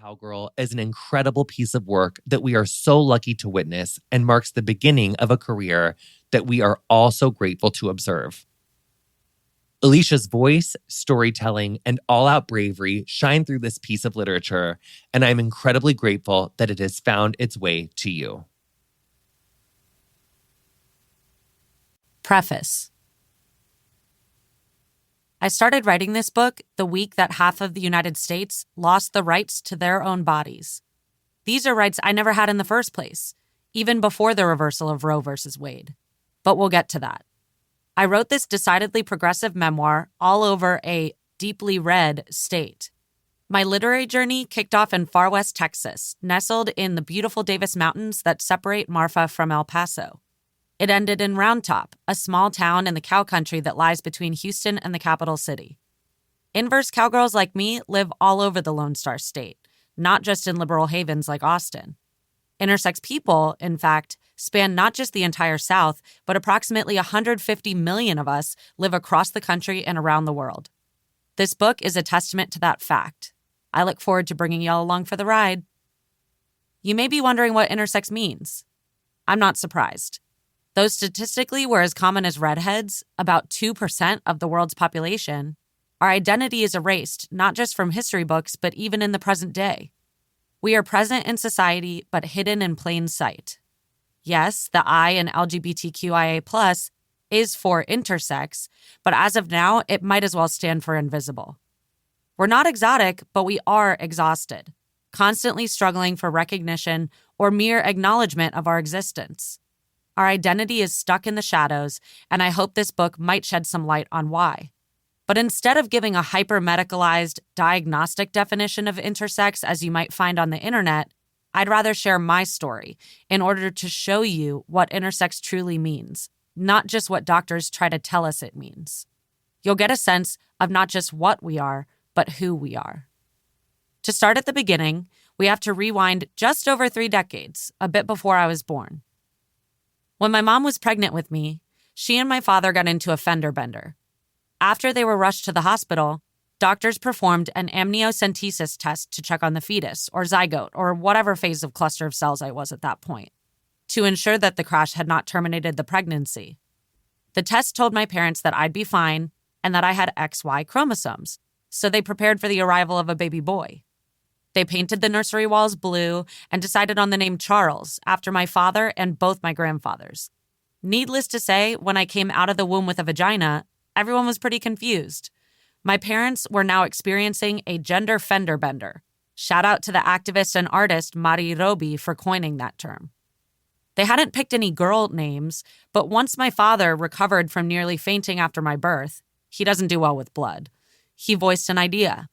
Cowgirl is an incredible piece of work that we are so lucky to witness and marks the beginning of a career that we are all so grateful to observe. Alicia's voice, storytelling, and all-out bravery shine through this piece of literature, and I'm incredibly grateful that it has found its way to you. Preface. I started writing this book the week that half of the United States lost the rights to their own bodies. These are rights I never had in the first place, even before the reversal of Roe v. Wade. But we'll get to that. I wrote this decidedly progressive memoir all over a deeply red state. My literary journey kicked off in far west Texas, nestled in the beautiful Davis Mountains that separate Marfa from El Paso. It ended in Round Top, a small town in the cow country that lies between Houston and the capital city. Inverse cowgirls like me live all over the Lone Star State, not just in liberal havens like Austin. Intersex people, in fact, span not just the entire South, but approximately 150 million of us live across the country and around the world. This book is a testament to that fact. I look forward to bringing y'all along for the ride. You may be wondering what intersex means. I'm not surprised. Though statistically we're as common as redheads, about 2% of the world's population, our identity is erased not just from history books, but even in the present day. We are present in society, but hidden in plain sight. Yes, the I in LGBTQIA+ is for intersex, but as of now, it might as well stand for invisible. We're not exotic, but we are exhausted, constantly struggling for recognition or mere acknowledgement of our existence. Our identity is stuck in the shadows, and I hope this book might shed some light on why. But instead of giving a hyper-medicalized, diagnostic definition of intersex as you might find on the internet, I'd rather share my story in order to show you what intersex truly means, not just what doctors try to tell us it means. You'll get a sense of not just what we are, but who we are. To start at the beginning, we have to rewind just over 3 decades, a bit before I was born. When my mom was pregnant with me, she and my father got into a fender bender. After they were rushed to the hospital, doctors performed an amniocentesis test to check on the fetus, or zygote, or whatever phase of cluster of cells I was at that point, to ensure that the crash had not terminated the pregnancy. The test told my parents that I'd be fine and that I had XY chromosomes, so they prepared for the arrival of a baby boy. They painted the nursery walls blue and decided on the name Charles after my father and both my grandfathers. Needless to say, when I came out of the womb with a vagina, everyone was pretty confused. My parents were now experiencing a gender fender bender. Shout out to the activist and artist Mari Roby for coining that term. They hadn't picked any girl names, but once my father recovered from nearly fainting after my birth, he doesn't do well with blood, he voiced an idea.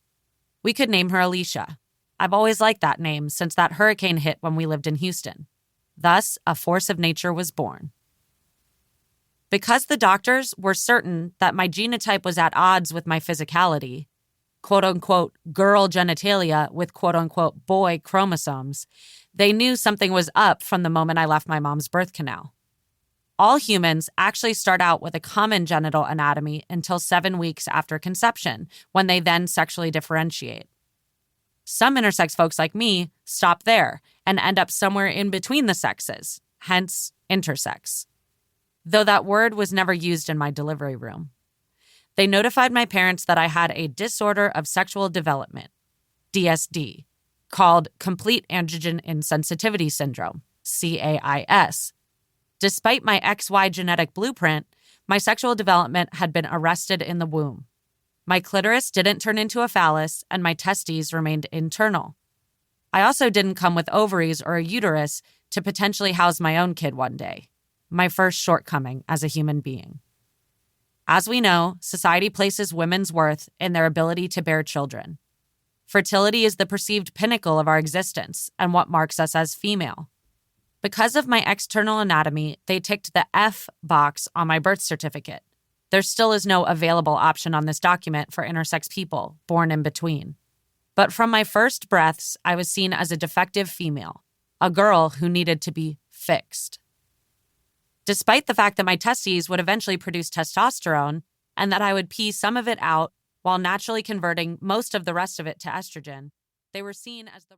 We could name her Alicia. I've always liked that name since that hurricane hit when we lived in Houston. Thus, a force of nature was born. Because the doctors were certain that my genotype was at odds with my physicality, quote-unquote girl genitalia with quote-unquote boy chromosomes, they knew something was up from the moment I left my mom's birth canal. All humans actually start out with a common genital anatomy until 7 weeks after conception, when they then sexually differentiate. Some intersex folks like me stop there and end up somewhere in between the sexes, hence intersex. Though that word was never used in my delivery room. They notified my parents that I had a disorder of sexual development, DSD, called Complete Androgen Insensitivity Syndrome, CAIS. Despite my XY genetic blueprint, my sexual development had been arrested in the womb. My clitoris didn't turn into a phallus, and my testes remained internal. I also didn't come with ovaries or a uterus to potentially house my own kid one day, my first shortcoming as a human being. As we know, society places women's worth in their ability to bear children. Fertility is the perceived pinnacle of our existence and what marks us as female. Because of my external anatomy, they ticked the F box on my birth certificate. There still is no available option on this document for intersex people born in between. But from my first breaths, I was seen as a defective female, a girl who needed to be fixed. Despite the fact that my testes would eventually produce testosterone and that I would pee some of it out while naturally converting most of the rest of it to estrogen, they were seen as the